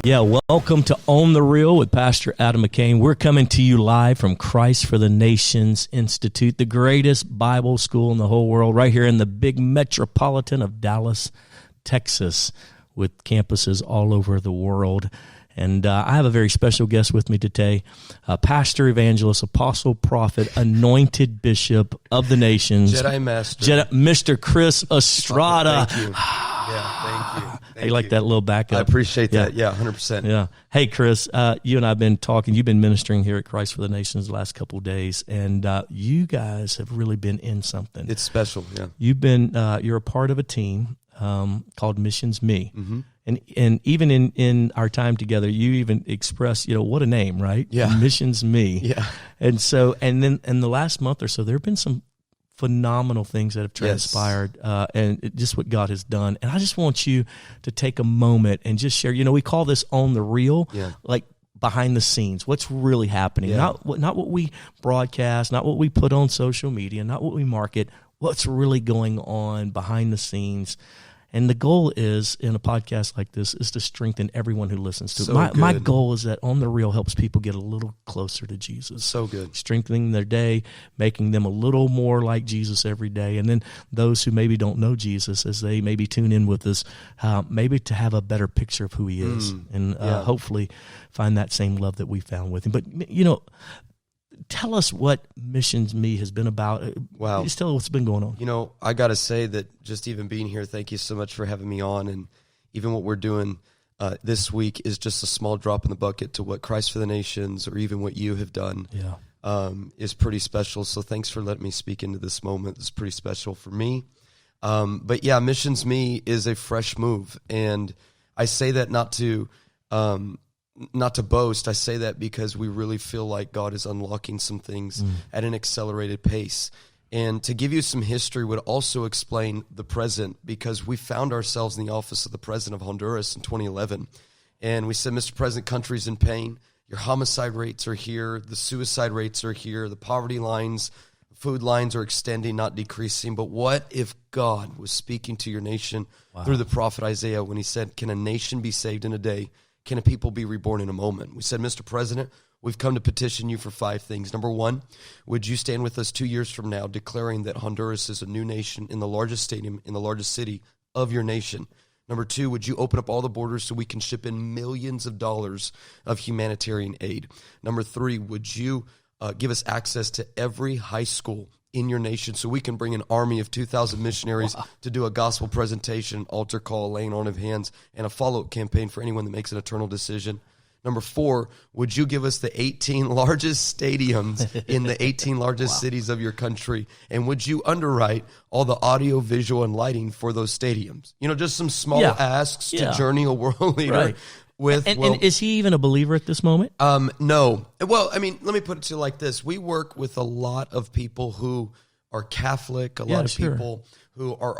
Yeah, welcome to On the Real with Pastor Adam McCain. We're coming to you live from Christ for the Nations Institute, the greatest Bible school in the whole world, right here in the big metropolitan of Dallas, Texas, with campuses all over the world. And I have a very special guest with me today, pastor, evangelist, apostle, prophet, anointed bishop of the nations. Jedi Master. Mr. Chris Estrada. Thank you. Yeah, thank you. I like that little backup. I appreciate that. Yeah, 100%. Yeah. Hey, Chris, you and I have been talking. You've been ministering here at Christ for the Nations the last couple of days, and you guys have really been in something. It's special, yeah. You're a part of a team called Missions Me. Mm-hmm. And even in our time together, you even expressed, what a name, right? Yeah. Missions Me. Yeah. And so, and then in the last month or so, there have been some phenomenal things that have transpired, and just what God has done. And I just want you to take a moment and just share, we call this On the Real, like behind the scenes, what's really happening, not what we broadcast, not what we put on social media, not what we market, what's really going on behind the scenes. And the goal is, in a podcast like this, is to strengthen everyone who listens to it. My goal is that On the Real helps people get a little closer to Jesus. So good. Strengthening their day, making them a little more like Jesus every day. And then those who maybe don't know Jesus, as they maybe tune in with us, maybe to have a better picture of who he is. And hopefully find that same love that we found with him. But, tell us what Missions Me has been about. Wow. Just tell us what's been going on. I got to say that just even being here, thank you so much for having me on. And even what we're doing this week is just a small drop in the bucket to what Christ for the Nations or even what you have done is pretty special. So thanks for letting me speak into this moment. It's pretty special for me. But yeah, Missions Me is a fresh move. And I say that not to boast. I say that because we really feel like God is unlocking some things at an accelerated pace. And to give you some history would also explain the present, because we found ourselves in the office of the president of Honduras in 2011. And we said, Mr. President, country's in pain. Your homicide rates are here. The suicide rates are here. The poverty lines, food lines are extending, not decreasing. But what if God was speaking to your nation through the prophet Isaiah when he said, can a nation be saved in a day? Can a people be reborn in a moment? We said, Mr. President, we've come to petition you for 5 things. Number 1, would you stand with us 2 years from now declaring that Honduras is a new nation in the largest stadium, in the largest city of your nation? Number 2, would you open up all the borders so we can ship in millions of dollars of humanitarian aid? Number 3, would you give us access to every high school in your nation so we can bring an army of 2,000 missionaries to do a gospel presentation, altar call, laying on of hands, and a follow-up campaign for anyone that makes an eternal decision? Number 4, would you give us the 18 largest stadiums in the 18 largest cities of your country? And would you underwrite all the audio, visual, and lighting for those stadiums? Just some small asks to journey a world leader. Right. And is he even a believer at this moment? No. Well, let me put it to you like this. We work with a lot of people who are Catholic, a lot of people who are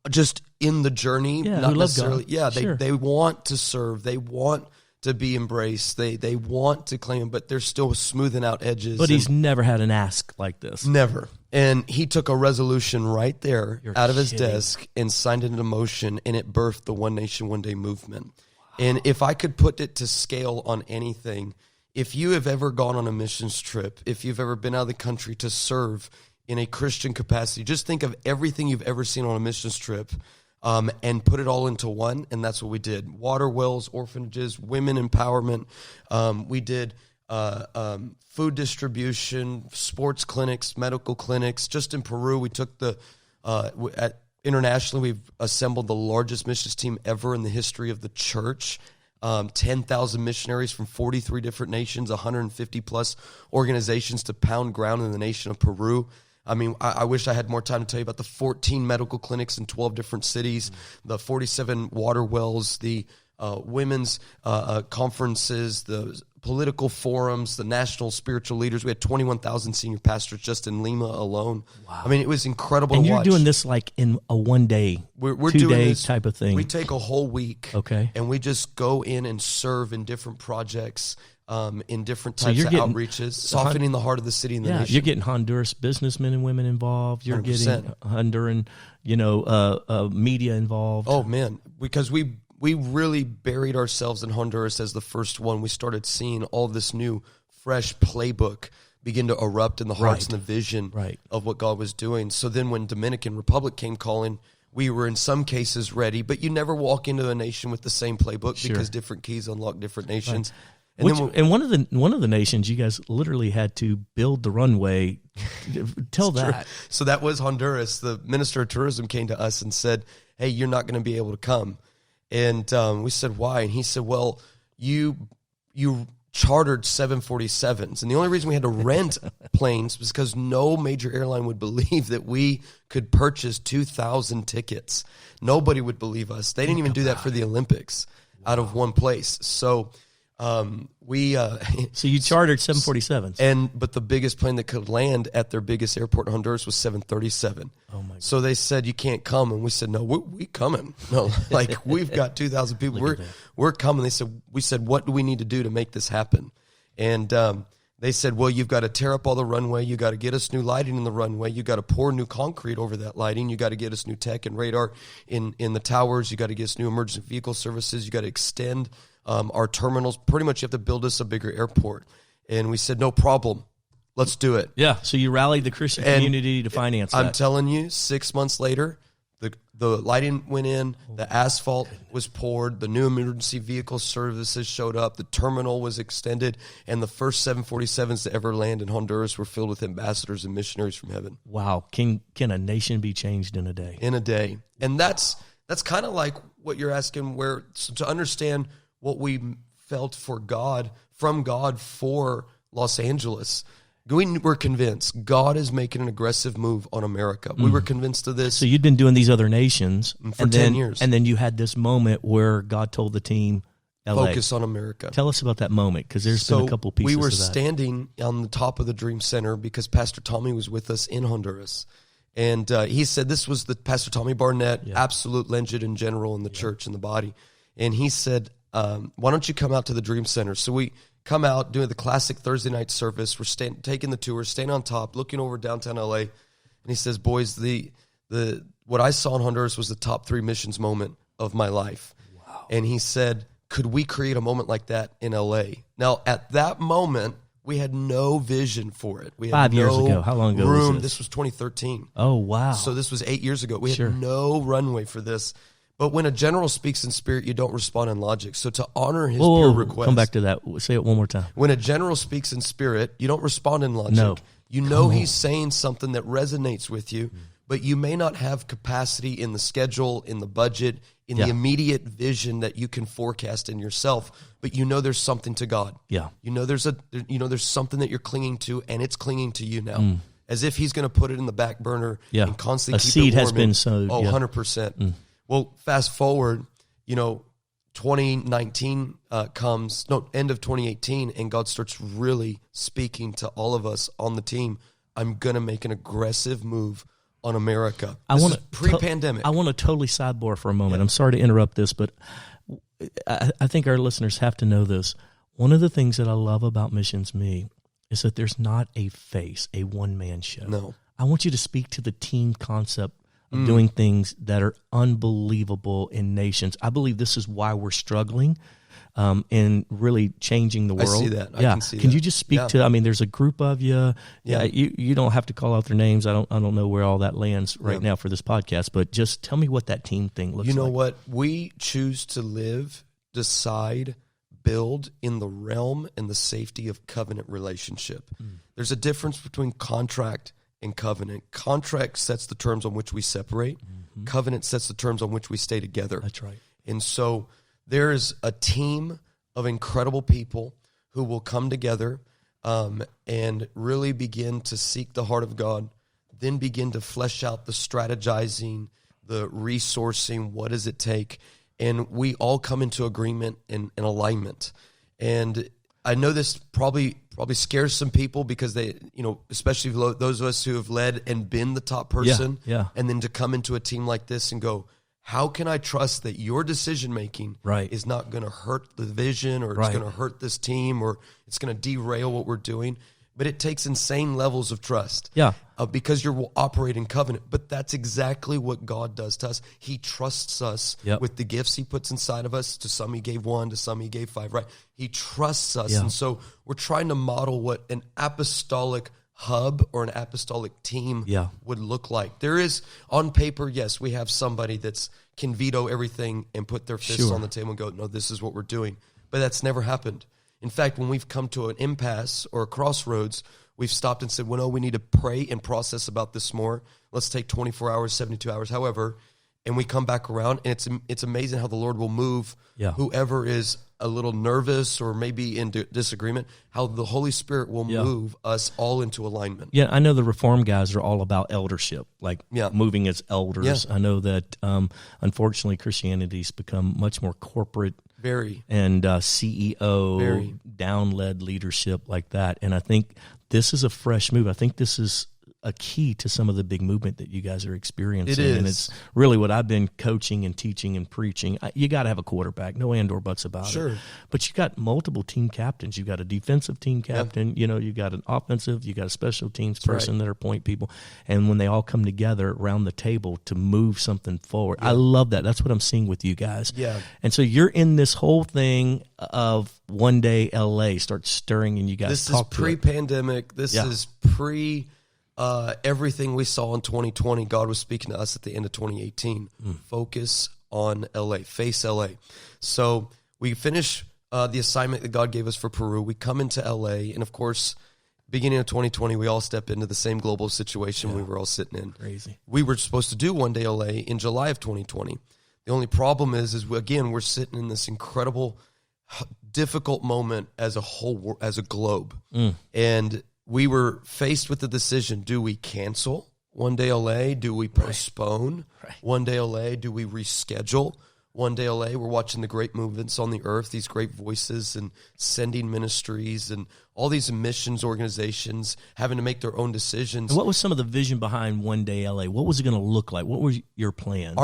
just in the journey, not necessarily. Yeah, they want to serve. They want to be embraced. They want to claim, but they're still smoothing out edges. But he's never had an ask like this. Never. And he took a resolution right there out of his desk and signed it into motion, and it birthed the One Nation, One Day movement. And if I could put it to scale on anything, if you have ever gone on a missions trip, if you've ever been out of the country to serve in a Christian capacity, just think of everything you've ever seen on a missions trip and put it all into one, and that's what we did. Water wells, orphanages, women empowerment. We did food distribution, sports clinics, medical clinics. Just in Peru, we took internationally, we've assembled the largest missions team ever in the history of the church. 10,000 missionaries from 43 different nations, 150-plus organizations to pound ground in the nation of Peru. I wish I had more time to tell you about the 14 medical clinics in 12 different cities, the 47 water wells, the women's conferences, the political forums, the national spiritual leaders. We had 21,000 senior pastors just in Lima alone. Wow. It was incredible to watch. And you're doing this like in a one-day, we're 2-day type of thing. We take a whole week, and we just go in and serve in different projects, in different types of outreaches, softening the heart of the city and the nation. You're getting Honduras businessmen and women involved. You're 100%. Getting Honduran, media involved. Oh, man, because we we really buried ourselves in Honduras as the first one. We started seeing all this new, fresh playbook begin to erupt in the hearts and the vision of what God was doing. So then when Dominican Republic came calling, we were in some cases ready, but you never walk into a nation with the same playbook because different keys unlock different nations. Right. And one of the nations, you guys literally had to build the runway. Tell that. True. So that was Honduras. The Minister of Tourism came to us and said, "Hey, you're not going to be able to come." And we said, "Why?" And he said, "Well, you chartered 747s. And the only reason we had to rent planes was because no major airline would believe that we could purchase 2,000 tickets. Nobody would believe us. They didn't even do that for the Olympics out of one place. So we so you chartered 747s. But the biggest plane that could land at their biggest airport in Honduras was 737. Oh my God. So they said, "You can't come." And we said, "No, we coming. No, like we've got 2,000 people. We're coming." We said, "What do we need to do to make this happen?" And they said, "Well, you've got to tear up all the runway. You got to get us new lighting in the runway. You got to pour new concrete over that lighting. You got to get us new tech and radar in the towers. You got to get us new emergency vehicle services. You got to extend our terminals. Pretty much you have to build us a bigger airport." And we said, "No problem. Let's do it." Yeah. So you rallied the Christian community to finance that. I'm telling you, 6 months later, the lighting went in, the asphalt was poured, the new emergency vehicle services showed up, the terminal was extended, and the first 747s to ever land in Honduras were filled with ambassadors and missionaries from heaven. Wow. Can a nation be changed in a day? In a day. And that's kind of like what you're asking, to understand what we felt from God for Los Angeles. We were convinced God is making an aggressive move on America. We were convinced of this. So you'd been doing these other nations for 10 years. And then you had this moment where God told the team, LA. Focus on America. Tell us about that moment, because there's been a couple pieces of that. We were standing on the top of the Dream Center because Pastor Tommy was with us in Honduras. And he said, this was the Pastor Tommy Barnett, absolute legend in general in the church and the body. And he said, why don't you come out to the Dream Center? So we come out, doing the classic Thursday night service. We're taking the tour, staying on top, looking over downtown LA. And he says, "Boys, the what I saw in Honduras was the top 3 missions moment of my life." Wow. And he said, "Could we create a moment like that in LA?" Now, at that moment, we had no vision for it. We had 5 years ago. How long ago was this? This was 2013. Oh, wow. So this was 8 years ago. We had no runway for this. But when a general speaks in spirit, you don't respond in logic. So to honor his pure request. Come back to that. Say it one more time. When a general speaks in spirit, you don't respond in logic. No. You know he's saying something that resonates with you, but you may not have capacity in the schedule, in the budget, in the immediate vision that you can forecast in yourself. But you know there's something to God. Yeah. You know there's something that you're clinging to, and it's clinging to you now. As if he's going to put it in the back burner and constantly keep it warm. A seed has been sowed. Oh, 100%. Well, fast forward, 2019 end of 2018, and God starts really speaking to all of us on the team. I'm going to make an aggressive move on America. This is pre-pandemic. I want to totally sidebar for a moment. I'm sorry to interrupt this, but I think our listeners have to know this. One of the things that I love about Missions Me is that there's not a face, a one-man show. No. I want you to speak to the team concept of doing things that are unbelievable in nations. I believe this is why we're struggling in really changing the world. I see that. I can see that. Can you just speak to, there's a group of you. Yeah. You don't have to call out their names. I don't know where all that lands right now for this podcast, but just tell me what that team thing looks like. You know what? We choose to live, decide, build in the realm and the safety of covenant relationship. There's a difference between contract and covenant. Contract sets the terms on which we separate. Covenant sets the terms on which we stay together. That's right. And so there is a team of incredible people who will come together and really begin to seek the heart of God, then begin to flesh out the strategizing, the resourcing, what does it take? And we all come into agreement and alignment. And I know this probably scares some people because they, especially those of us who have led and been the top person, and then to come into a team like this and go, how can I trust that your decision-making is not going to hurt the vision or it's going to hurt this team or it's going to derail what we're doing? but it takes insane levels of trust. Yeah. Because you're operating covenant. But that's exactly what God does to us. He trusts us with the gifts he puts inside of us. To some he gave 1, to some he gave 5, right? He trusts us. And so we're trying to model what an apostolic hub or an apostolic team would look like. There is, on paper, yes, we have somebody that's can veto everything and put their fists on the table and go, no, this is what we're doing. But that's never happened. In fact, when we've come to an impasse or a crossroads, we've stopped and said, well, no, we need to pray and process about this more. Let's take 24 hours, 72 hours, however, and we come back around, and it's amazing how the Lord will move whoever is a little nervous or maybe in disagreement, how the Holy Spirit will move us all into alignment. Yeah, I know the Reform guys are all about eldership, like moving as elders. I know that, unfortunately, Christianity's become much more corporate. And CEO, down-led leadership like that. And I think this is a fresh move. I think this is a key to some of the big movement that you guys are experiencing. It is. And it's really what I've been coaching and teaching and preaching. You got to have a quarterback, no and or buts about it. But you got multiple team captains. You got a defensive team captain. You know, you got an offensive. You got a special teams person that are point people. And when they all come together around the table to move something forward, I love that. That's what I'm seeing with you guys. And so you're in this whole thing of one day LA starts stirring, and you guys this talk is pre-pandemic. This is pre. Everything we saw in 2020, God was speaking to us at the end of 2018. Focus on LA, face LA. So we finish the assignment that God gave us for Peru. We come into LA, and of course, beginning of 2020, we all step into the same global situation we were all sitting in. Crazy. We were supposed to do One Day LA in July of 2020. The only problem is we're sitting in this incredible, difficult moment as a whole, as a globe, and we were faced with the decision: do we cancel One Day LA? Do we postpone One Day LA? Do we reschedule One Day LA? We're watching the great movements on the earth, these great voices and sending ministries and all these missions organizations having to make their own decisions. And what was some of the vision behind One Day LA? What was it going to look like? What were your plans?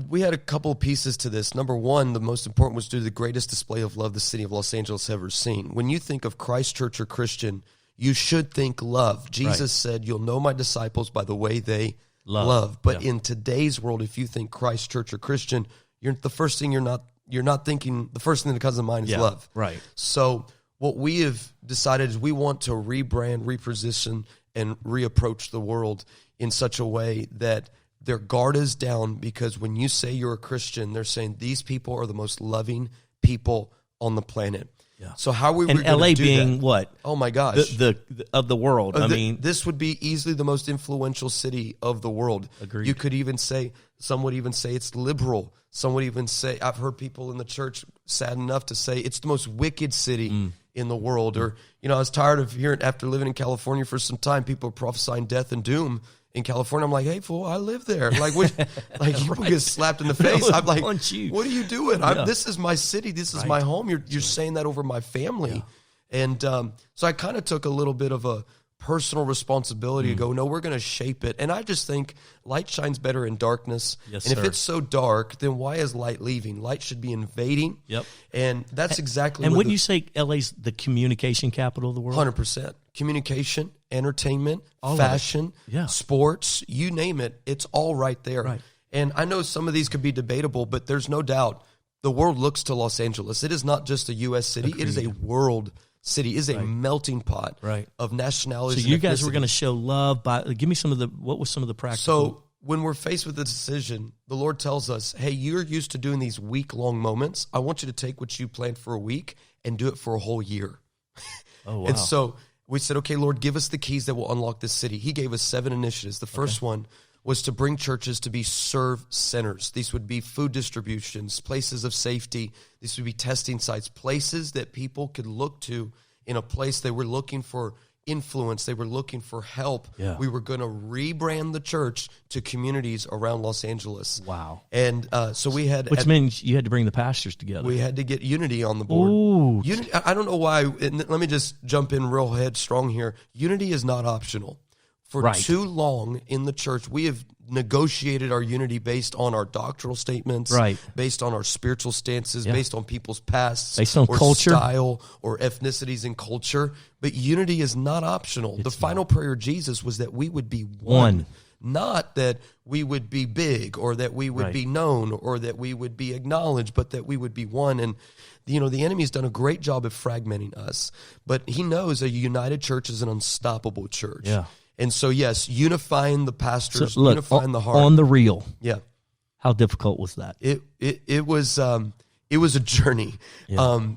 We had a couple of pieces to this. Number one, the most important, was to do the greatest display of love the city of Los Angeles ever seen. When you think of Christ Church or Christian, you should think love. Jesus said, you'll know my disciples by the way they love. But in today's world, if you think Christ Church or Christian, you're not thinking, the first thing that comes to mind is love. Right. So what we have decided is we want to rebrand, reposition, and reapproach the world in such a way that their guard is down, because when you say you're a Christian, they're saying these people are the most loving people on the planet. So how we and were going LA to do being that? what? Oh my gosh, the of the world. I mean, this would be easily the most influential city of the world. Agreed. You could even say, some would even say it's liberal. Some would even say, I've heard people in the church sad enough to say it's the most wicked city in the world. Or, you know, I was tired of hearing, after living in California for some time, people prophesying death and doom in California. I'm like, hey, fool, I live there. Like, people get slapped in the face. I'm like, what are you doing? This is my city. This is my home. You're saying that over my family. And so I kind of took a little bit of a personal responsibility to go, no, we're going to shape it. And I just think light shines better in darkness. Yes, and sir. if it's so dark, then why is light leaving? Light should be invading. And that's exactly and wouldn't you say LA's the communication capital of the world? 100%. Communication, entertainment, all fashion, sports, you name it, it's all right there. Right. And I know some of these could be debatable, but there's no doubt the world looks to Los Angeles. It is not just a U.S. city. Agreed. It is a world city. It is a melting pot of nationalities. So you guys were going to show love by, give me what was some of the practical? So when we're faced with a decision, the Lord tells us, hey, you're used to doing these week-long moments. I want you to take what you planned for a week and do it for a whole year. Oh, wow. And so we said, okay, Lord, give us the keys that will unlock this city. He gave us 7 initiatives. The first one was to bring churches to be serve centers. These would be food distributions, places of safety. These would be testing sites, places that people could look to in a place they were looking for influence. They were looking for help. Yeah. We were going to rebrand the church to communities around Los Angeles. Wow. And so we had... Which means you had to bring the pastors together. We had to get unity on the board. Ooh. Unity, I don't know why. And let me just jump in real headstrong here. Unity is not optional. For too long in the church, we have negotiated our unity based on our doctrinal statements, based on our spiritual stances, based on people's pasts, based on or culture, style, or ethnicities and culture. But unity is not optional. The final prayer of Jesus was that we would be one. Not that we would be big or that we would be known or that we would be acknowledged, but that we would be one. And, the enemy's done a great job of fragmenting us. But he knows a united church is an unstoppable church. Yeah. And so, yes, unifying the pastors, so look, unifying the heart. On the real. Yeah. How difficult was that? It was a journey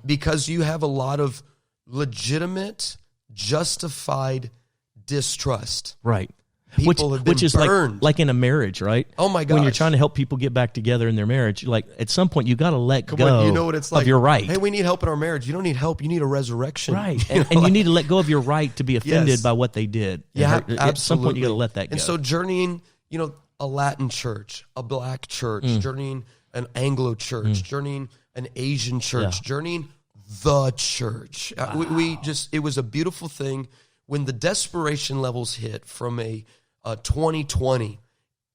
because you have a lot of legitimate, justified distrust. Right. People have been which is burned. like in a marriage, right? Oh my gosh. When you're trying to help people get back together in their marriage, like at some point you got to let go on, you know what it's like. Of your right. Hey, we need help in our marriage. You don't need help. You need a resurrection. Right. And you need to let go of your right to be offended by what they did. Yeah, absolutely. At some point you got to let that go. And so journeying, a Latin church, a black church, journeying an Anglo church, journeying an Asian church, journeying the church. Wow. It was a beautiful thing when the desperation levels hit from a 2020,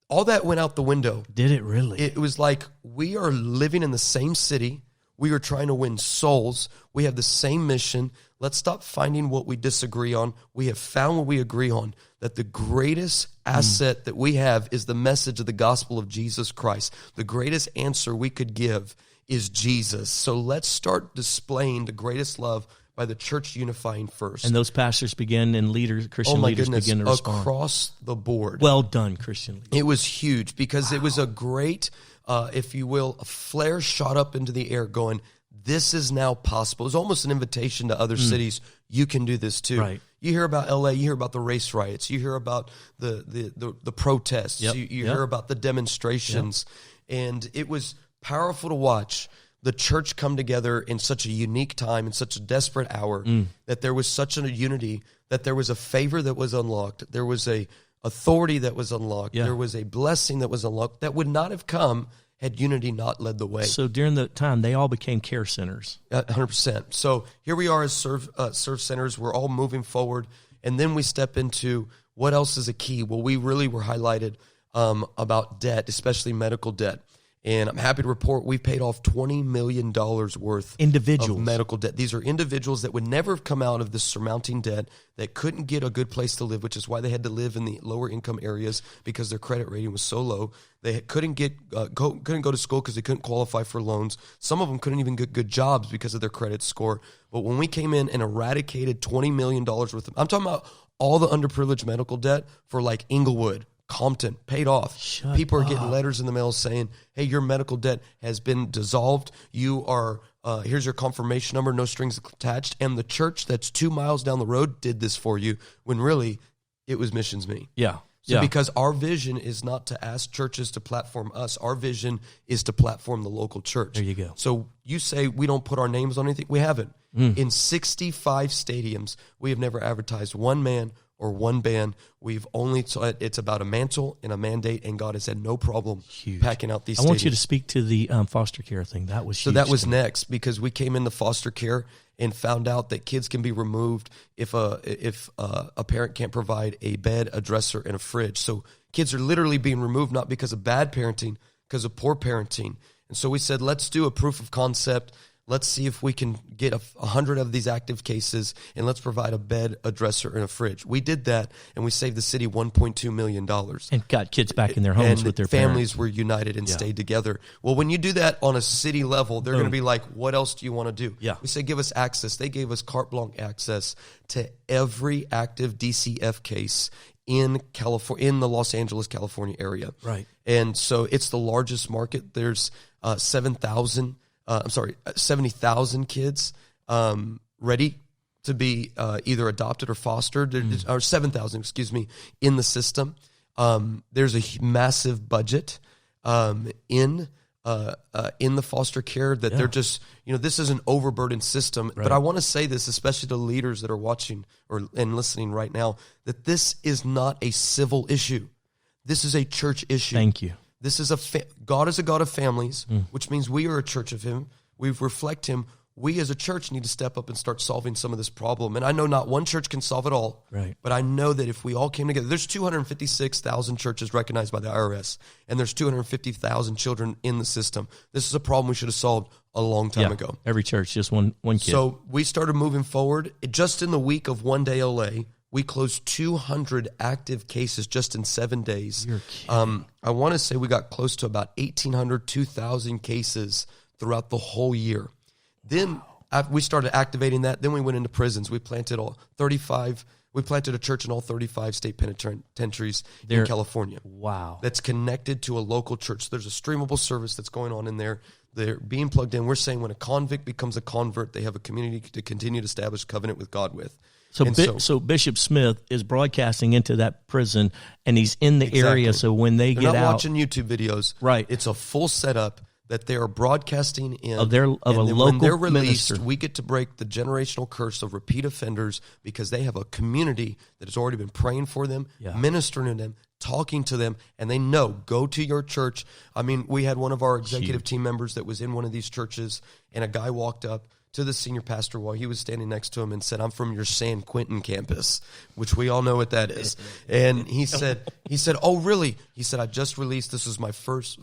all that went out the window. Did it really? It was like we are living in the same city. We are trying to win souls. We have the same mission. Let's stop finding what we disagree on. We have found what we agree on, that the greatest asset that we have is the message of the gospel of Jesus Christ. The greatest answer we could give is Jesus. So let's start displaying the greatest love by the church unifying first. And those pastors begin and Christian leaders begin to respond. Across the board. Well done, Christian leaders. It was huge because it was a great, if you will, a flare shot up into the air going, this is now possible. It was almost an invitation to other cities. You can do this too. Right. You hear about LA, you hear about the race riots, you hear about the protests, you hear about the demonstrations. And it was powerful to watch the church come together in such a unique time, in such a desperate hour, that there was such a unity, that there was a favor that was unlocked, there was a authority that was unlocked, there was a blessing that was unlocked that would not have come had unity not led the way. So during the time, they all became care centers. 100%. So here we are as serve centers. We're all moving forward. And then we step into what else is a key? Well, we really were highlighted about debt, especially medical debt. And I'm happy to report we've paid off $20 million worth of medical debt. These are individuals that would never have come out of this surmounting debt, that couldn't get a good place to live, which is why they had to live in the lower income areas because their credit rating was so low. They couldn't go to school because they couldn't qualify for loans. Some of them couldn't even get good jobs because of their credit score. But when we came in and eradicated $20 million worth of, I'm talking about all the underprivileged medical debt for like Inglewood, Compton, paid off. People are getting letters in the mail saying, hey, your medical debt has been dissolved. You are, here's your confirmation number, no strings attached. And the church that's 2 miles down the road did this for you, when really it was Missions Me. Yeah. So because our vision is not to ask churches to platform us. Our vision is to platform the local church. There you go. So you say we don't put our names on anything. We haven't. In 65 stadiums, we have never advertised one man or one band. We've only, it's about a mantle and a mandate, and God has had no problem packing out these stadiums. I want you to speak to the foster care thing. That was huge. So that was next, because we came into foster care and found out that kids can be removed if a parent can't provide a bed, a dresser, and a fridge. So kids are literally being removed, not because of bad parenting, because of poor parenting. And so we said, let's do a proof of concept. Let's see if we can get 100 of these active cases, and let's provide a bed, a dresser, and a fridge. We did that, and we saved the city $1.2 million. And got kids back in their homes with their families parents. Were united and stayed together. Well, when you do that on a city level, they're going to be like, what else do you want to do? Yeah. We say, give us access. They gave us carte blanche access to every active DCF case in California, in the Los Angeles, California area. Right. And so it's the largest market. There's 70,000 kids ready to be either adopted or fostered, or 7,000, excuse me, in the system. There's a massive budget in the foster care that they're just, this is an overburdened system. Right. But I want to say this, especially to leaders that are watching and listening right now, that this is not a civil issue. This is a church issue. Thank you. This is God is a God of families, which means we are a church of Him. We reflect Him. we as a church need to step up and start solving some of this problem. And I know not one church can solve it all, right? But I know that if we all came together, there's 256,000 churches recognized by the IRS, and there's 250,000 children in the system. This is a problem we should have solved a long time ago. Every church, just one kid. So we started moving forward. Just in the week of One Day LA, we closed 200 active cases just in 7 days. You're kidding. I want to say we got close to about 1,800, 2,000 cases throughout the whole year. Then we started activating that. Then we went into prisons. We planted We planted a church in all 35 state penitentiaries in California. Wow. That's connected to a local church. There's a streamable service that's going on in there. They're being plugged in. We're saying when a convict becomes a convert, they have a community to continue to establish covenant with God with. So Bishop Smith is broadcasting into that prison, and he's in the area. So when they're not watching YouTube videos, right? It's a full setup that they are broadcasting in of a local when they're released, minister. We get to break the generational curse of repeat offenders because they have a community that has already been praying for them, ministering to them, talking to them, and they know, go to your church. I mean, we had one of our executive team members that was in one of these churches, and a guy walked up to the senior pastor while he was standing next to him and said, "I'm from your San Quentin campus," which we all know what that is. And he said, "Oh, really?" He said, "I just released. This is my first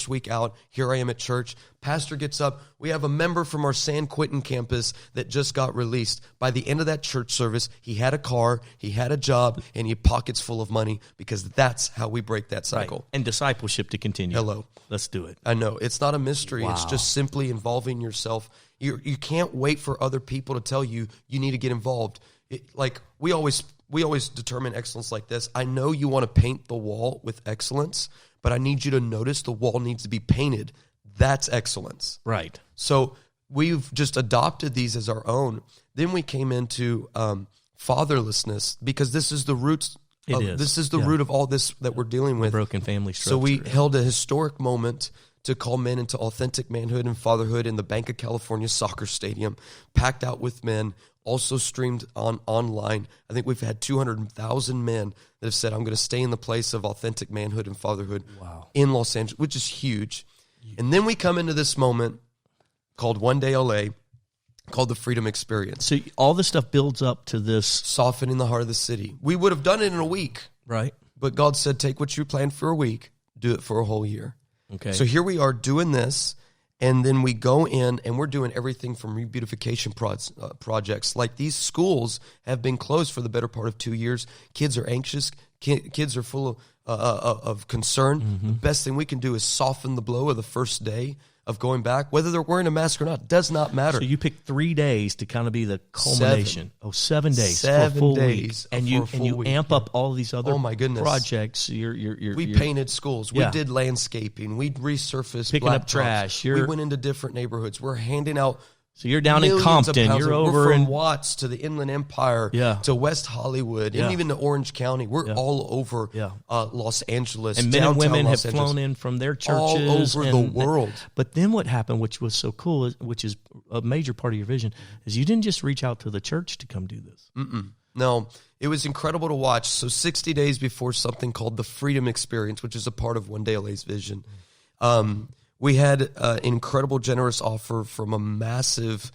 week out. Here I am at church." Pastor gets up. We have a member from our San Quentin campus that just got released. By the end of that church service, he had a car, he had a job, and he had pockets full of money, because that's how we break that cycle. Right. And discipleship to continue. Hello. Let's do it. I know. It's not a mystery. Wow. It's just simply involving yourself. You can't wait for other people to tell you need to get involved. We always determine excellence like this. I know you want to paint the wall with excellence, but I need you to notice the wall needs to be painted. That's excellence. Right. So we've just adopted these as our own. Then we came into fatherlessness, because this is the roots. This is the root of all this that we're dealing with. Broken family structure. So we held a historic moment to call men into authentic manhood and fatherhood in the Bank of California soccer stadium, packed out with men, also streamed online. I think we've had 200,000 men that have said, "I'm going to stay in the place of authentic manhood and fatherhood in Los Angeles," which is huge. And then we come into this moment called One Day LA, called the Freedom Experience. So all this stuff builds up to this. Softening the heart of the city. We would have done it in a week. Right. But God said, take what you planned for a week, do it for a whole year. Okay. So here we are doing this, and then we go in and we're doing everything from rebeautification projects. Like, these schools have been closed for the better part of 2 years. Kids are anxious. Kids are full of concern. Mm-hmm. The best thing we can do is soften the blow of the first day of going back. Whether they're wearing a mask or not does not matter. So you picked 3 days to kind of be the culmination. 7 days. 7 for a full days. Week. And you amp up all these other projects. We painted schools. We did landscaping. We resurfaced picking up trash. We went into different neighborhoods. We're handing out. So you're down in Compton. You're over from in Watts to the Inland Empire to West Hollywood and even to Orange County. We're all over Los Angeles. And men and women have flown in from their churches. All over the world. But then what happened, which was so cool, which is a major part of your vision, is you didn't just reach out to the church to come do this. No, it was incredible to watch. So 60 days before something called the Freedom Experience, which is a part of One Day LA's vision, we had an incredible, generous offer from a massive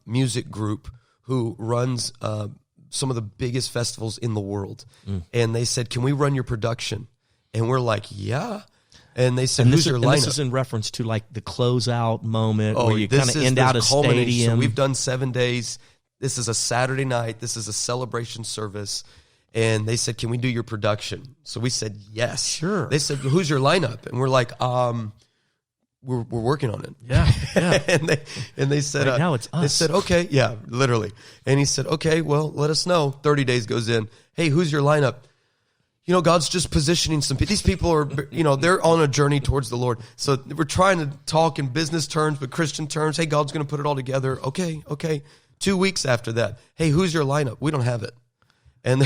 music group who runs some of the biggest festivals in the world. And they said, "Can we run your production?" And we're like, "Yeah." And they said, "Who's your lineup?" This is in reference to like the closeout moment where you kind of end out a stadium. So we've done 7 days. This is a Saturday night. This is a celebration service. And they said, "Can we do your production?" So we said, "Yes." Sure. They said, "Who's your lineup?" And we're like, We're working on it. Yeah. and they said, right now it's us. They said, "Okay." Yeah, literally. And he said, "Okay, well, let us know." 30 days goes in. "Hey, who's your lineup?" God's just positioning some people. These people are, they're on a journey towards the Lord. So we're trying to talk in business terms, but Christian terms. Hey, God's going to put it all together. Okay. 2 weeks after that, "Hey, who's your lineup?" "We don't have it." And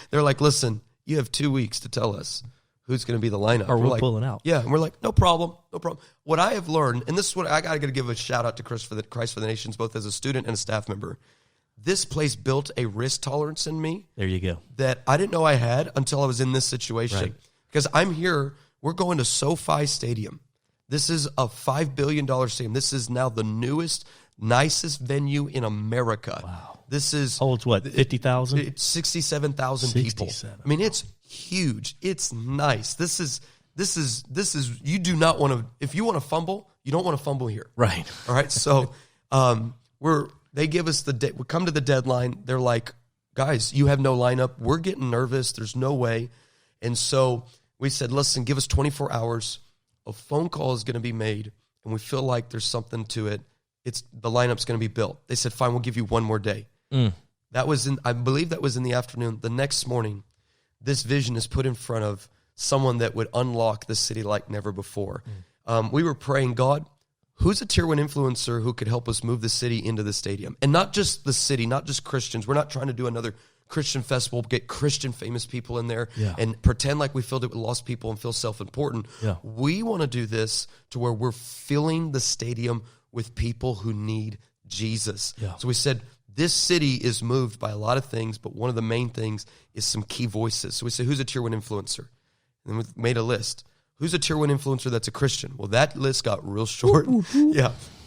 they're like, "Listen, you have 2 weeks to tell us who's going to be the lineup." Or we're pulling out. Yeah, and we're like, no problem. What I have learned, and this is what I got to give a shout out to Christ for the Nations, both as a student and a staff member. This place built a risk tolerance in me. There you go. That I didn't know I had until I was in this situation. Right. Because I'm here, we're going to SoFi Stadium. This is a $5 billion stadium. This is now the newest, nicest venue in America. Wow. This is... Holds what, 50,000? It's 67,000 people. I mean, it's huge. It's nice. This is, you do not want to, if you want to fumble, you don't want to fumble here. Right. All right. So, they give us we come to the deadline. They're like, guys, you have no lineup. We're getting nervous. There's no way. And so we said, listen, give us 24 hours. A phone call is going to be made, and we feel like there's something to it. The lineup's going to be built. They said, fine, we'll give you one more day. That was I believe that was in the afternoon. The next morning, this vision is put in front of someone that would unlock the city like never before. We were praying, God, who's a tier 1 influencer who could help us move the city into the stadium? And not just the city, not just Christians. We're not trying to do another Christian festival, get Christian famous people in there and pretend like we filled it with lost people and feel self-important. We want to do this to where we're filling the stadium with people who need Jesus. So we said, this city is moved by a lot of things, but one of the main things is some key voices. So we said, who's a tier 1 influencer? And we made a list. Who's a tier 1 influencer that's a Christian? Well, that list got real short.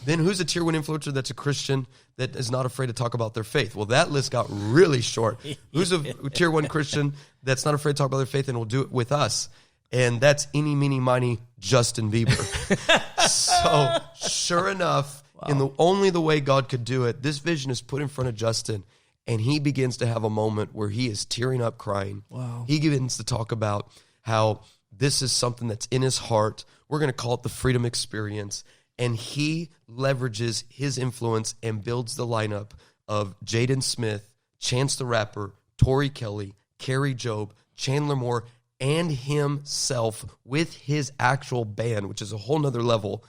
Then who's a tier 1 influencer that's a Christian that is not afraid to talk about their faith? Well, that list got really short. Who's a tier 1 Christian that's not afraid to talk about their faith and will do it with us? And that's eeny, meeny, miny, Justin Bieber. So sure enough, in only the way God could do it, this vision is put in front of Justin, and he begins to have a moment where he is tearing up, crying. He begins to talk about how this is something that's in his heart. We're going to call it the Freedom Experience. And he leverages his influence and builds the lineup of Jaden Smith, Chance the Rapper, Tori Kelly, Carrie Job, Chandler Moore, and himself with his actual band, which is a whole nother level,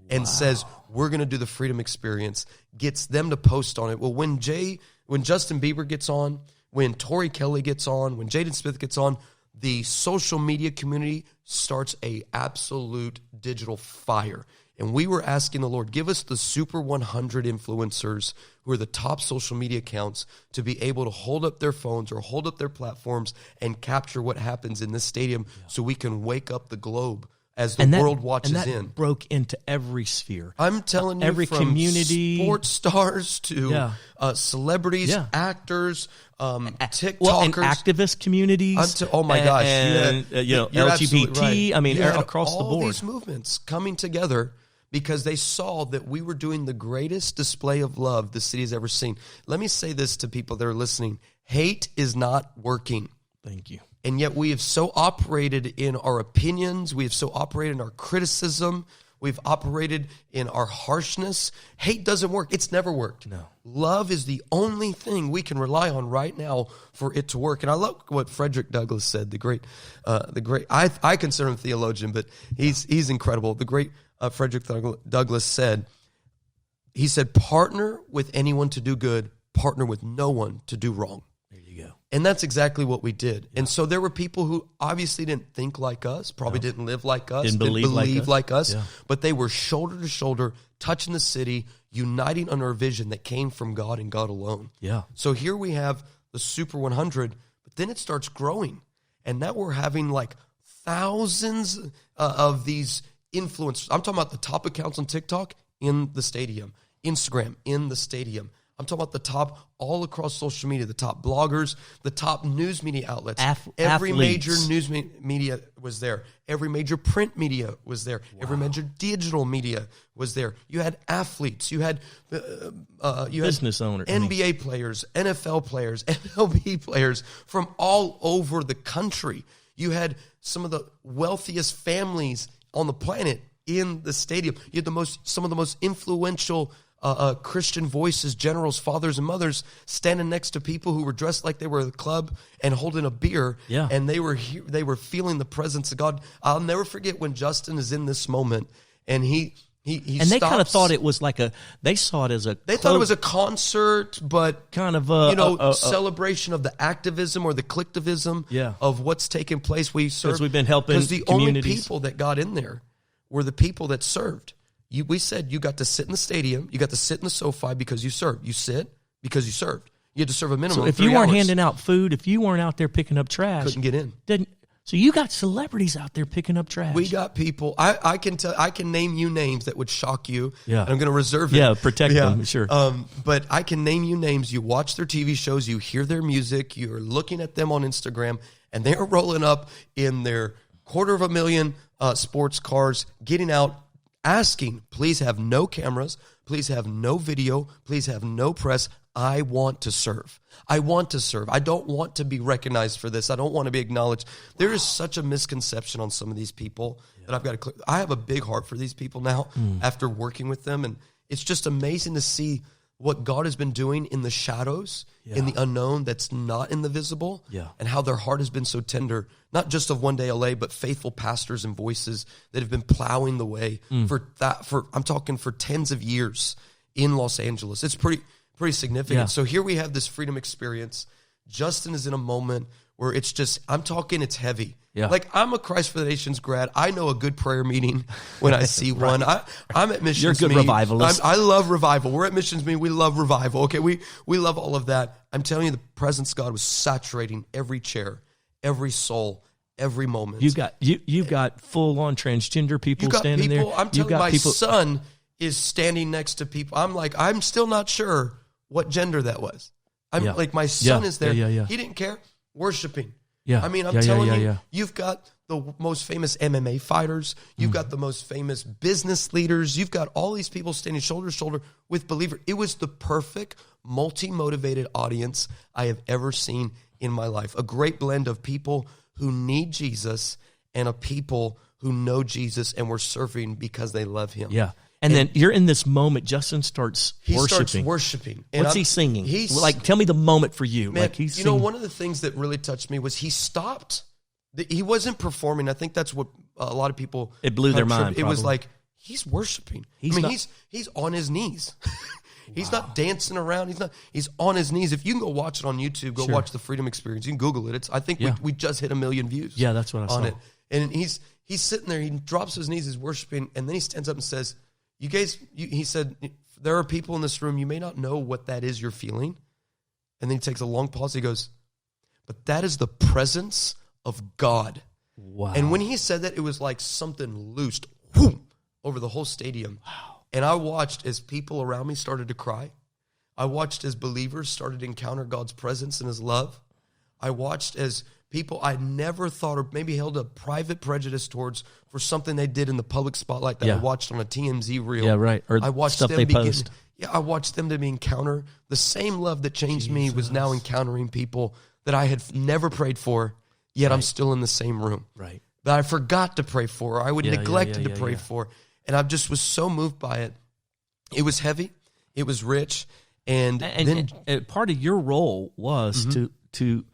and says, we're going to do the Freedom Experience, gets them to post on it. Well, when Justin Bieber gets on, when Tori Kelly gets on, when Jaden Smith gets on, the social media community starts a absolute digital fire. And we were asking the Lord, give us the super 100 influencers who are the top social media accounts to be able to hold up their phones or hold up their platforms and capture what happens in this stadium so we can wake up the globe as the world watches and that in. Broke into every sphere. I'm telling you, every from community, sports stars to celebrities, actors, TikTokers, and activist communities. Oh my gosh, and LGBT. Right. I mean, across the board, all these movements coming together because they saw that we were doing the greatest display of love the city has ever seen. Let me say this to people that are listening: hate is not working. Thank you. And yet we have so operated in our opinions. We have so operated in our criticism. We've operated in our harshness. Hate doesn't work. It's never worked. No. Love is the only thing we can rely on right now for it to work. And I love what Frederick Douglass said, the great, I consider him a theologian, but he's incredible. The great Frederick Douglass said, he said, partner with anyone to do good, partner with no one to do wrong. And that's exactly what we did. And so there were people who obviously didn't think like us, probably didn't live like us, didn't believe like us, but they were shoulder to shoulder, touching the city, uniting under a vision that came from God and God alone. So here we have the Super 100, but then it starts growing. And now we're having like thousands of these influencers. I'm talking about the top accounts on TikTok in the stadium, Instagram in the stadium. I'm talking about the top all across social media, the top bloggers, the top news media outlets. Every major news media was there. Every major print media was there. Every major digital media was there. You had athletes. You had business owners, NBA players, NFL players, MLB players from all over the country. You had some of the wealthiest families on the planet in the stadium. You had some of the most influential Christian voices, generals, fathers, and mothers standing next to people who were dressed like they were at the club and holding a beer, and they were feeling the presence of God. I'll never forget when Justin is in this moment, and he stops. They kind of thought it was like they saw it as they thought it was a concert, but kind of celebration of the activism or the collectivism of what's taking place. Because we've been helping because the only people that got in there were the people that served. We said you got to sit in the stadium. You got to sit in the SoFi because you served. You sit because you served. You had to serve a minimum. So if you weren't handing out food, if you weren't out there picking up trash, couldn't get in. So you got celebrities out there picking up trash. We got people. I can name you names that would shock you. Yeah. And I'm going to reserve it. Yeah, protect them, sure. But I can name you names. You watch their TV shows, you hear their music, you're looking at them on Instagram, and they're rolling up in their $250,000 sports cars, getting out, asking, please have no cameras, please have no video, please have no press. I want to serve. I want to serve. I don't want to be recognized for this. I don't want to be acknowledged. There is such a misconception on some of these people that I've got to clear. I have a big heart for these people now after working with them. And it's just amazing to see what God has been doing in the shadows, in the unknown that's not in the visible, and how their heart has been so tender, not just of One Day LA, but faithful pastors and voices that have been plowing the way I'm talking for tens of years in Los Angeles. It's pretty significant. Yeah. So here we have this freedom experience. Justin is in a moment where it's just, I'm talking, it's heavy. Yeah. Like, I'm a Christ for the Nations grad. I know a good prayer meeting when I see one. I'm at Missions You're a good Meet. revivalist. I love revival. We're at Missions Meet. We love revival. Okay, we love all of that. I'm telling you, the presence of God was saturating every chair, every soul, every moment. You've got full on transgender people standing there. I'm telling you, my son is standing next to people. I'm like, I'm still not sure what gender that was. Like, my son is there. He didn't care. Worshiping. Yeah. I mean, I'm telling you, you've got the most famous MMA fighters. You've got the most famous business leaders. You've got all these people standing shoulder to shoulder with believers. It was the perfect, multi-motivated audience I have ever seen in my life. A great blend of people who need Jesus and a people who know Jesus and were serving because they love him. Yeah. And then you're in this moment. Justin starts worshiping. He starts worshiping. What's he singing? Tell me the moment for you. Man, like he's you know, one of the things that really touched me was he stopped. He wasn't performing. I think that's what a lot of people. It blew their mind. It was like, he's worshiping. He's on his knees. He's not dancing around. He's on his knees. If you can go watch it on YouTube, go watch the Freedom Experience. You can Google it. I think we just hit 1 million views. Yeah, that's what I saw on it. And he's sitting there. He drops his knees. He's worshiping, and then he stands up and says, "You guys," he said, "there are people in this room. You may not know what that is you're feeling." And then he takes a long pause. He goes, "But that is the presence of God." Wow! And when he said that, it was like something loosed whoom, over the whole stadium. Wow! And I watched as people around me started to cry. I watched as believers started to encounter God's presence and his love. I watched as people I never thought or maybe held a private prejudice towards for something they did in the public spotlight that I watched on a TMZ reel. Yeah, right. Or I watched stuff them they post. I watched them to encounter the same love that changed me was now encountering people that I had never prayed for, yet I'm still in the same room. Right. That I forgot to pray for, or I would neglected to pray for. And I just was so moved by it. It was heavy. It was rich. And part of your role was to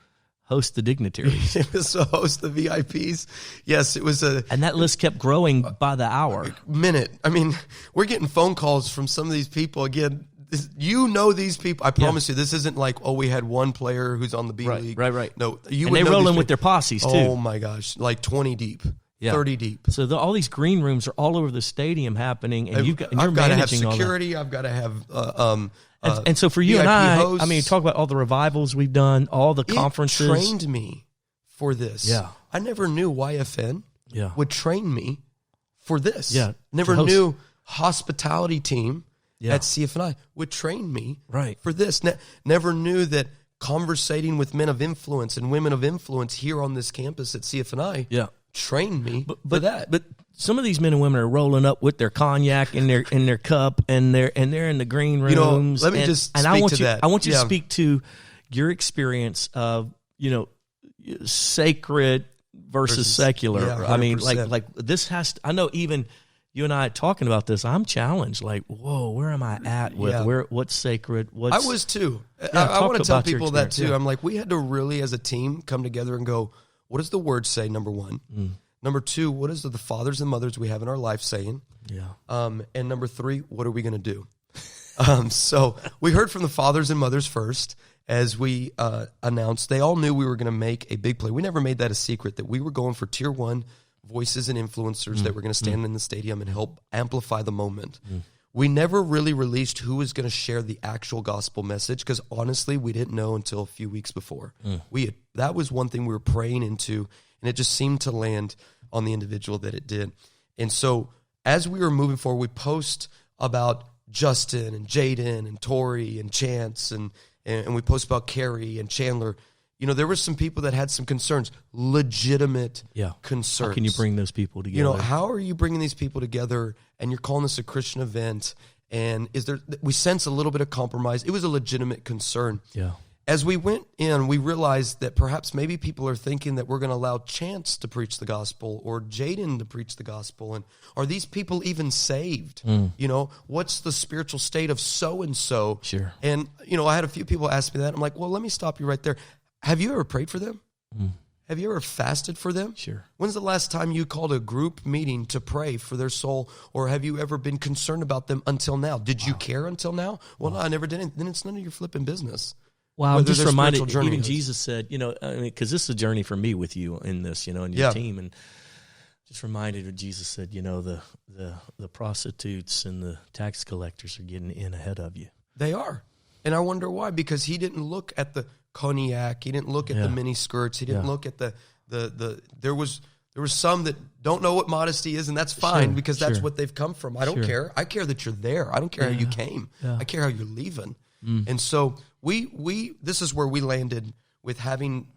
host the dignitaries. It was to host the VIPs. Yes, it was and that list kept growing by the hour. Minute. I mean, we're getting phone calls from some of these people. Again, these people. I promise you, this isn't like, oh, we had one player who's on the B League. Right. No, and they roll in with their posses too. Oh my gosh, like 20 deep. 30 deep. So all these green rooms are all over the stadium happening, and you're I've got to have managing security. I've got to have and so for you VIP and I, hosts. I mean, talk about all the revivals we've done, all the conferences. It trained me for this. Yeah. I never knew YFN would train me for this. Yeah. Never knew hospitality team at CFNI would train me for this. Never knew that conversating with men of influence and women of influence here on this campus at CFNI trained me for that. But some of these men and women are rolling up with their cognac in their cup, and they're in the green rooms. Let me just speak I want to you, that. I want you to speak to your experience of sacred versus secular. Yeah, I mean, like this has to, I know even you and I talking about this, I'm challenged. Like, whoa, where am I at with what's sacred? I was too. I want to tell people that too. I'm like, we had to really, as a team, come together and go, what does the word say, number one? Number two, what is the fathers and mothers we have in our life saying? Yeah. And number three, what are we going to do? So we heard from the fathers and mothers first as we announced. They all knew we were going to make a big play. We never made that a secret, that we were going for tier one voices and influencers that were going to stand in the stadium and help amplify the moment. We never really released who was going to share the actual gospel message because honestly, we didn't know until a few weeks before. That was one thing we were praying into And it just seemed to land on the individual that it did. And so as we were moving forward, we post about Justin and Jaden and Tori and Chance, and we post about Carrie and Chandler. You know, there were some people that had some concerns, legitimate concerns. How can you bring those people together? You know, how are you bringing these people together, and you're calling this a Christian event, and we sense a little bit of compromise. It was a legitimate concern. Yeah. As we went in, we realized that perhaps maybe people are thinking that we're going to allow Chance to preach the gospel or Jaden to preach the gospel. And are these people even saved? You know, what's the spiritual state of so-and-so? Sure. And, you know, I had a few people ask me that. I'm like, well, let me stop you right there. Have you ever prayed for them? Have you ever fasted for them? Sure. When's the last time you called a group meeting to pray for their soul? Or have you ever been concerned about them until now? Did you care until now? Well, no, I never did. Then it's none of your flipping business. Wow, I'm just reminded, even Jesus said, you know, I mean, because this is a journey for me with you in this, you know, and your team, and just reminded of Jesus said, you know, the prostitutes and the tax collectors are getting in ahead of you. They are. And I wonder why, because he didn't look at the cognac, he didn't look at the mini skirts, he didn't look at the there was some that don't know what modesty is, and that's fine because that's what they've come from. I don't care. I care that you're there. I don't care how you came. I care how you're leaving. And so this is where we landed with having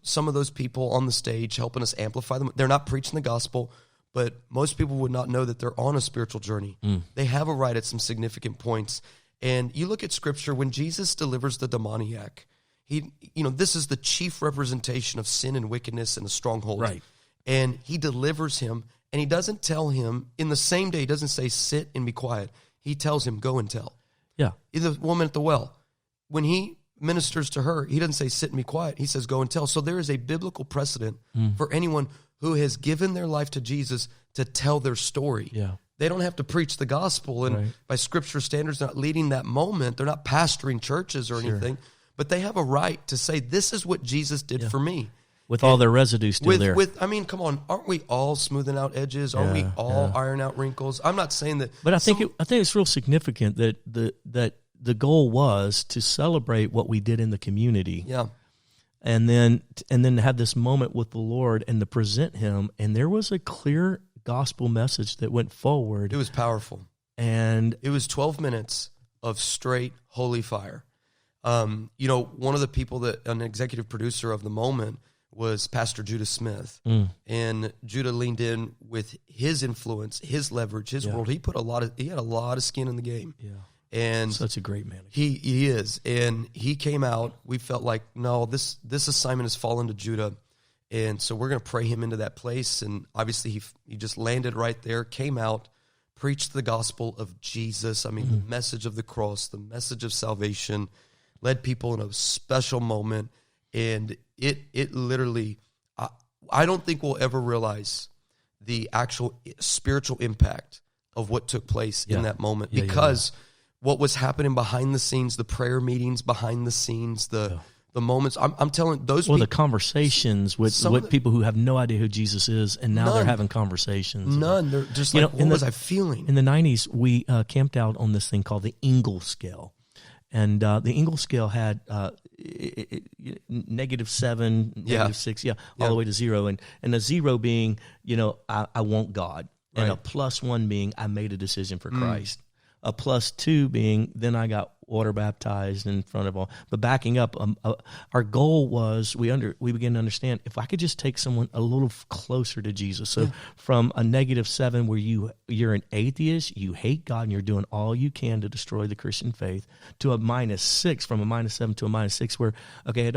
some of those people on the stage helping us amplify them. They're not preaching the gospel, but most people would not know that they're on a spiritual journey. They have a right at some significant points. And you look at Scripture, when Jesus delivers the demoniac, this is the chief representation of sin and wickedness and a stronghold. Right. And he delivers him, and he doesn't tell him in the same day. He doesn't say, sit and be quiet. He tells him, go and tell. Yeah. The woman at the well, when he ministers to her, he doesn't say, sit and be quiet. He says, go and tell. So there is a biblical precedent for anyone who has given their life to Jesus to tell their story. Yeah. They don't have to preach the gospel, and by Scripture standards, they're not leading that moment. They're not pastoring churches or anything, but they have a right to say, this is what Jesus did for me. With all their residue still there. I mean, come on, aren't we all smoothing out edges? Aren't we all iron out wrinkles? I'm not saying that. But I think it's real significant that the goal was to celebrate what we did in the community. Yeah. And then have this moment with the Lord and to present him. And there was a clear gospel message that went forward. It was powerful. And it was 12 minutes of straight holy fire. One of the people that an executive producer of the moment was Pastor Judah Smith. And Judah leaned in with his influence, his leverage, his world. He had a lot of skin in the game. Yeah. And such a great man. He is. And he came out. We felt like, no, this assignment has fallen to Judah. And so we're going to pray him into that place. And obviously he just landed right there, came out, preached the gospel of Jesus. I mean, the message of the cross, the message of salvation, led people in a special moment. And it literally, I don't think we'll ever realize the actual spiritual impact of what took place in that moment because what was happening behind the scenes, the prayer meetings behind the scenes, the moments. I'm telling those people. The conversations with people who have no idea who Jesus is, and now they're having conversations. None. They're just like, what was I feeling? In the 90s, we camped out on this thing called the Engel scale. And the Engel scale had -7, -6, all the way to 0. And a 0 being, I want God. And a +1 being, I made a decision for Christ. A +2 being, then I got water baptized in front of all. But backing up, our goal was we began to understand if I could just take someone a little closer to Jesus. So from a -7 where you're an atheist, you hate God, and you're doing all you can to destroy the Christian faith, to a -6, from a -7 to a -6, where I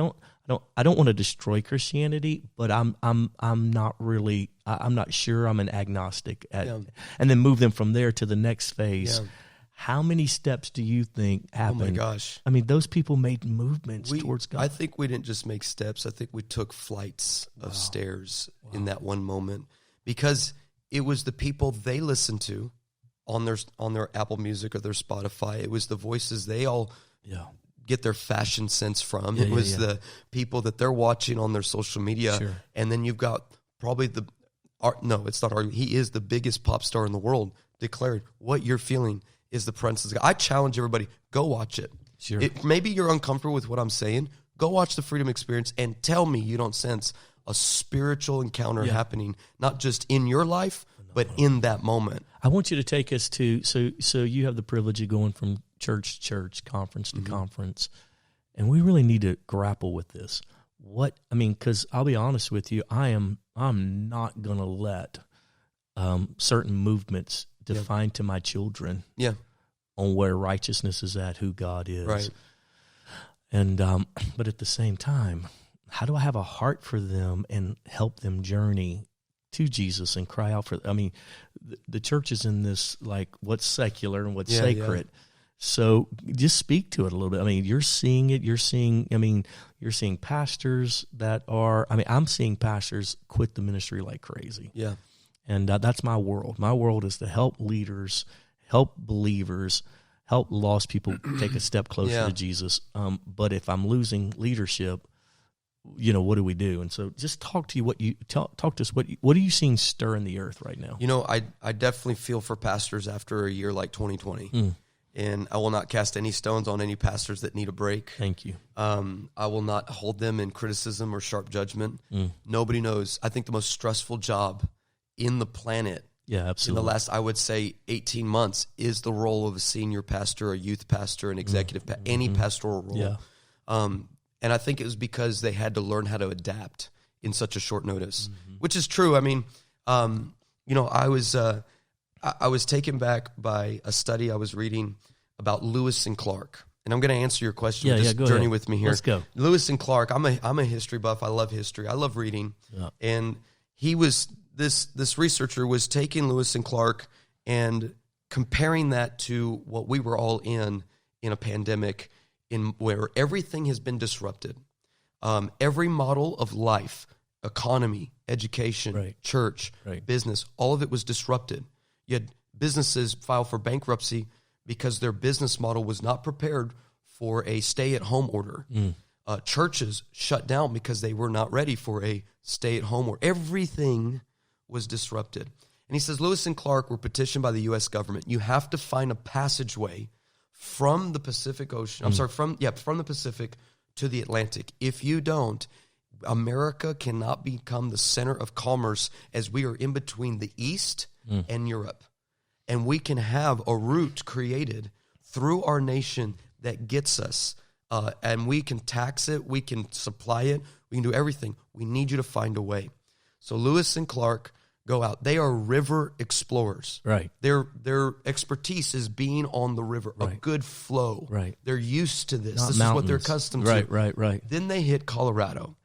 don't want to destroy Christianity, but I'm not really I'm not sure. I'm an agnostic, and then move them from there to the next phase. Yeah. How many steps do you think happened? Oh, my gosh. I mean, those people made movements towards God. I think we didn't just make steps. I think we took flights of stairs in that one moment because it was the people they listened to on their Apple Music or their Spotify. It was the voices they all get their fashion sense from. It was the people that they're watching on their social media. Sure. And then you've got probably it's not argument. He is the biggest pop star in the world, declared what you're feeling is the presence of God. I challenge everybody, go watch it. Sure. Maybe you're uncomfortable with what I'm saying. Go watch the Freedom Experience and tell me you don't sense a spiritual encounter happening, not just in your life, but in that moment. I want you to take us to, so you have the privilege of going from church to church, conference to conference, and we really need to grapple with this. Because I'll be honest with you, I'm not going to let certain movements define to my children on where righteousness is at, who God is. Right. And but at the same time, how do I have a heart for them and help them journey to Jesus and cry out for? The church is in this, like, what's secular and what's sacred. So just speak to it a little bit. You're seeing it. You're seeing pastors that are. I'm seeing pastors quit the ministry like crazy. Yeah. And that's my world. My world is to help leaders, help believers, help lost people take a step closer to Jesus. But if I'm losing leadership, what do we do? And so just talk to us. What are you seeing stir in the earth right now? I definitely feel for pastors after a year like 2020. And I will not cast any stones on any pastors that need a break. Thank you. I will not hold them in criticism or sharp judgment. Nobody knows. I think the most stressful job in the planet, absolutely, in the last, I would say, 18 months, is the role of a senior pastor, a youth pastor, an executive, any pastoral role. Yeah. And I think it was because they had to learn how to adapt in such a short notice, which is true. I was taken back by a study I was reading about Lewis and Clark. And I'm going to answer your question. Just journey ahead with me here. Let's go. Lewis and Clark, I'm a history buff. I love history. I love reading. Yeah. And he was, this researcher was taking Lewis and Clark and comparing that to what we were all in a pandemic, in where everything has been disrupted. Every model of life, economy, education, church, business, all of it was disrupted. You had businesses file for bankruptcy because their business model was not prepared for a stay-at-home order. Churches shut down because they were not ready for a stay-at-home order. Everything was disrupted. And he says, Lewis and Clark were petitioned by the U.S. government. You have to find a passageway from the Pacific Ocean. From the Pacific to the Atlantic. If you don't, America cannot become the center of commerce, as we are in between the East and Europe. And we can have a route created through our nation that gets us, and we can tax it, we can supply it, we can do everything. We need you to find a way. So Lewis and Clark go out. They are river explorers. Right. Their expertise is being on the river, a good flow. Right. They're used to this. Not this mountains. Is what they're accustomed to. Right. Then they hit Colorado.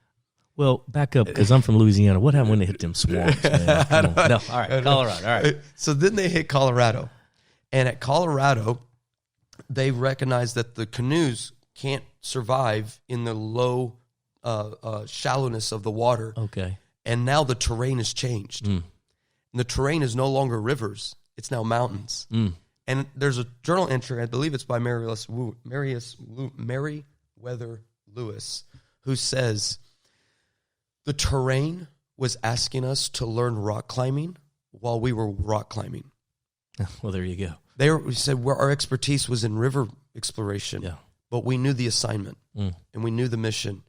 Well, back up, because I'm from Louisiana. What happened when they hit them swamps, man? Come on. No, all right, Colorado, all right. So then they hit Colorado. And at Colorado, they recognize that the canoes can't survive in the low shallowness of the water. Okay. And now the terrain has changed. And the terrain is no longer rivers. It's now mountains. And there's a journal entry, I believe it's by Meriwether Lewis, who says, the terrain was asking us to learn rock climbing while we were rock climbing. Well, there you go. We said our expertise was in river exploration, but we knew the assignment and we knew the mission,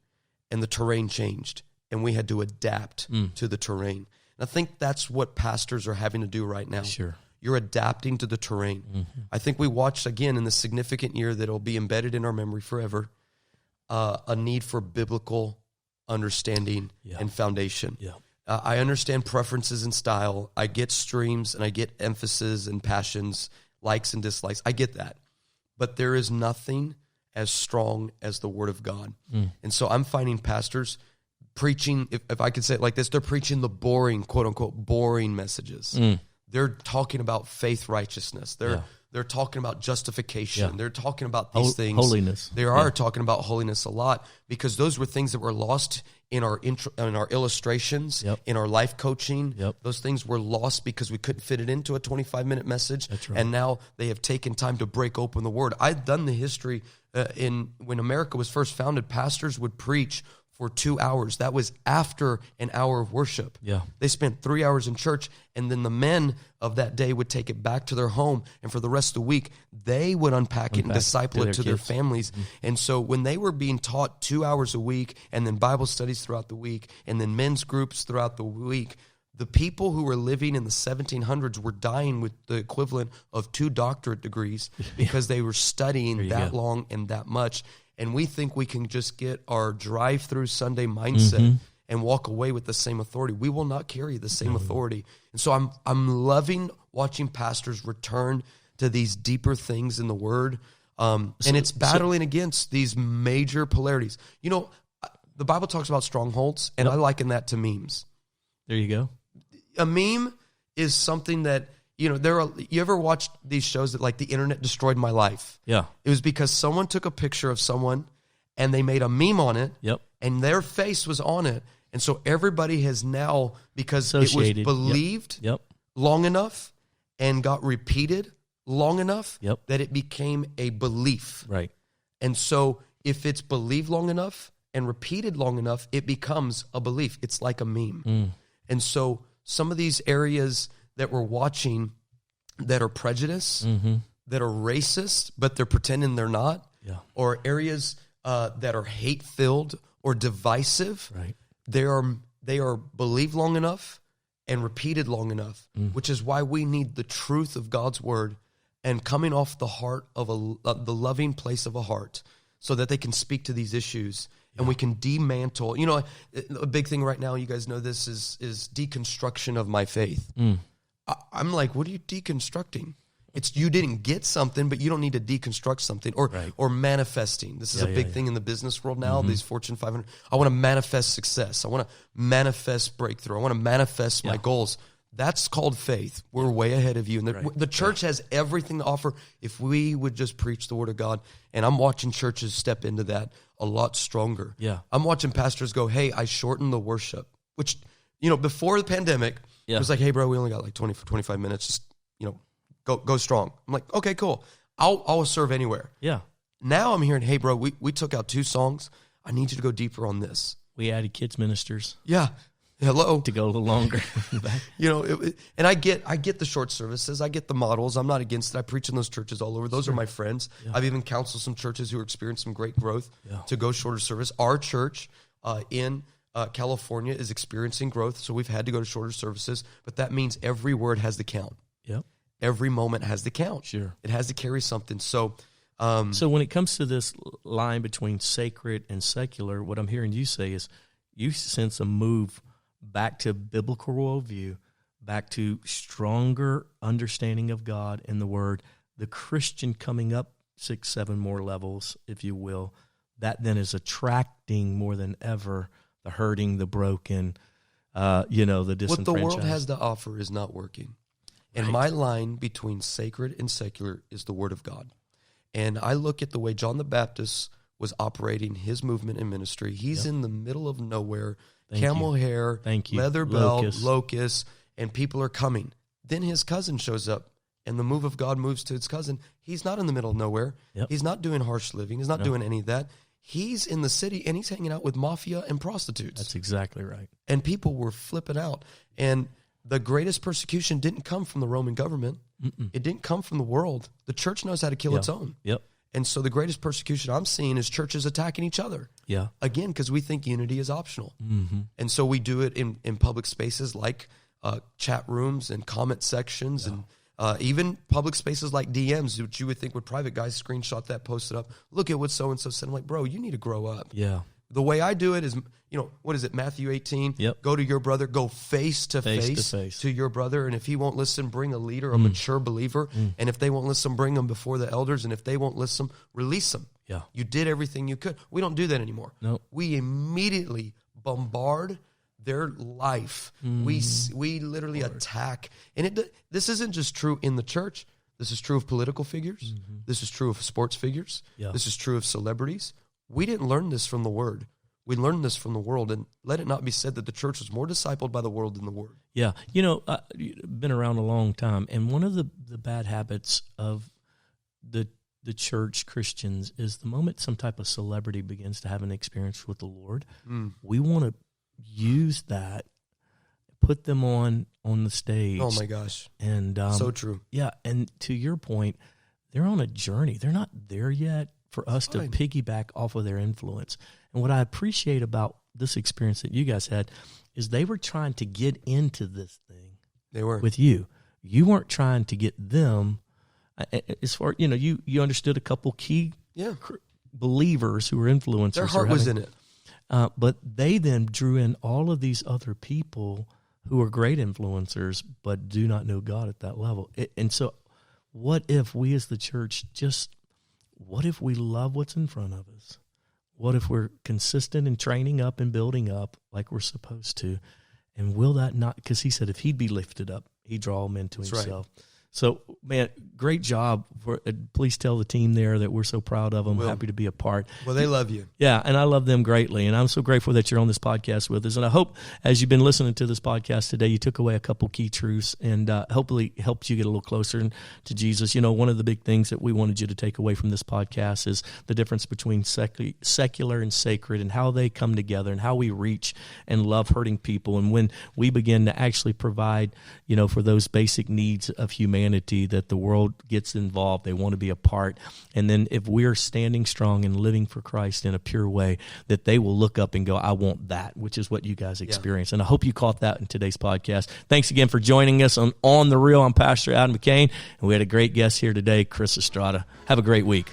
and the terrain changed, and we had to adapt to the terrain. And I think that's what pastors are having to do right now. Sure. You're adapting to the terrain. I think we watched, again, in the significant year that will be embedded in our memory forever, a need for biblical understanding and foundation. I understand preferences and style. I get streams and I get emphasis and passions, likes and dislikes. I get that. But there is nothing as strong as the Word of God. And so I'm finding pastors preaching, if I could say it like this, they're preaching the boring, quote unquote, boring messages. They're talking about faith righteousness. They're talking about justification. They're talking about these things. Holiness. They are talking about holiness a lot, because those were things that were lost in our illustrations, in our life coaching. Those things were lost because we couldn't fit it into a 25-minute message. That's right. And now they have taken time to break open the Word. I've done the history when America was first founded. Pastors would preach for 2 hours. That was after an hour of worship. Yeah. They spent 3 hours in church, and then the men of that day would take it back to their home, and for the rest of the week, they would unpack it and disciple it to their families. Mm-hmm. And so when they were being taught 2 hours a week, and then Bible studies throughout the week, and then men's groups throughout the week, the people who were living in the 1700s were dying with the equivalent of 2 doctorate degrees because they were studying that long and that much. And we think we can just get our drive-through Sunday mindset and walk away with the same authority. We will not carry the same authority. And so I'm loving watching pastors return to these deeper things in the Word. And it's battling against these major polarities. You know, the Bible talks about strongholds, and I liken that to memes. There you go. A meme is something that, you know, you ever watched these shows that like the internet destroyed my life? Yeah. It was because someone took a picture of someone and they made a meme on it. Yep. And their face was on it. And so everybody has now, because it was believed long enough and got repeated long enough that it became a belief. Right. And so if it's believed long enough and repeated long enough, it becomes a belief. It's like a meme. And so some of these areas that we're watching that are prejudice, that are racist, but they're pretending they're not, or areas that are hate-filled or divisive, they are believed long enough and repeated long enough, which is why we need the truth of God's Word and coming off the heart of the loving place of a heart so that they can speak to these issues. And we can dismantle. You know, a big thing right now, you guys know this, is deconstruction of my faith. I'm like, what are you deconstructing? It's you didn't get something, but you don't need to deconstruct something. Or manifesting. This is a big thing in the business world now, these Fortune 500. I want to manifest success. I want to manifest breakthrough. I want to manifest my goals. That's called faith. We're way ahead of you. And the church has everything to offer if we would just preach the Word of God. And I'm watching churches step into that a lot stronger. Yeah. I'm watching pastors go, hey, I shortened the worship, which, you know, before the pandemic, it was like, hey, bro, we only got like 20 for 25 minutes. Just, you know, go strong. I'm like, okay, cool. I'll serve anywhere. Yeah. Now I'm hearing, hey, bro, we took out 2 songs. I need you to go deeper on this. We added kids ministers. Yeah. Hello. To go a little longer. You know, and I get the short services. I get the models. I'm not against it. I preach in those churches all over. Those are my friends. Yeah. I've even counseled some churches who are experiencing some great growth to go shorter service. Our church in California is experiencing growth, so we've had to go to shorter services. But that means every word has to count. Yep. Every moment has to count. Sure. It has to carry something. So when it comes to this line between sacred and secular, what I'm hearing you say is you sense a move back to biblical worldview, back to stronger understanding of God and the Word, the Christian coming up 6, 7 more levels, if you will, that then is attracting more than ever the hurting, the broken, the disenfranchised. What the world has to offer is not working. And my line between sacred and secular is the Word of God. And I look at the way John the Baptist was operating his movement and ministry. He's in the middle of nowhere, camel hair, leather belt, locust, and people are coming. Then his cousin shows up, and the move of God moves to his cousin. He's not in the middle of nowhere. Yep. He's not doing harsh living. He's not doing any of that. He's in the city, and he's hanging out with mafia and prostitutes. That's exactly right. And people were flipping out. And the greatest persecution didn't come from the Roman government. It didn't come from the world. The church knows how to kill its own. Yep. And so the greatest persecution I'm seeing is churches attacking each other. Yeah. Again, because we think unity is optional. And so we do it in public spaces like chat rooms and comment sections and even public spaces like DMs, which you would think would private guys screenshot that, post it up. Look at what so-and-so said. I'm like, bro, you need to grow up. Yeah. The way I do it is, what is it, Matthew 18? Yep. Go to your brother, go face to face to your brother, and if he won't listen, bring a leader, a mature believer, and if they won't listen, bring them before the elders, and if they won't listen, release them. Yeah. You did everything you could. We don't do that anymore. Nope. We immediately bombard their life. We literally attack. And this isn't just true in the church. This is true of political figures. This is true of sports figures. Yeah. This is true of celebrities. We didn't learn this from the Word. We learned this from the world, and let it not be said that the church was more discipled by the world than the Word. Yeah, I've been around a long time, and one of the bad habits of the the church, Christians, is the moment some type of celebrity begins to have an experience with the Lord, we want to use that, put them on the stage. Oh my gosh. And so true. Yeah, and to your point, they're on a journey. They're not there yet for us to piggyback off of their influence. And what I appreciate about this experience that you guys had is they were trying to get into this thing. They were. With you. You weren't trying to get them. As far, you understood a couple key believers who were influencers. Their heart was in it. But they then drew in all of these other people who are great influencers but do not know God at that level. And so what if we as the church what if we love what's in front of us? What if we're consistent in training up and building up like we're supposed to? And will that not, because he said if he'd be lifted up, he'd draw men to himself. Right. So, man, great job. Please tell the team there that we're so proud of them, happy to be a part. Well, they love you. Yeah, and I love them greatly, and I'm so grateful that you're on this podcast with us. And I hope as you've been listening to this podcast today, you took away a couple key truths and hopefully helped you get a little closer to Jesus. One of the big things that we wanted you to take away from this podcast is the difference between secular and sacred and how they come together and how we reach and love hurting people. And when we begin to actually provide, for those basic needs of humanity, that the world gets involved. They want to be a part. And then if we're standing strong and living for Christ in a pure way, that they will look up and go, I want that, which is what you guys experience. And I hope you caught that in today's podcast. Thanks again for joining us on the Real. I'm Pastor Adam McCain, and we had a great guest here today, Chris Estrada. Have a great week.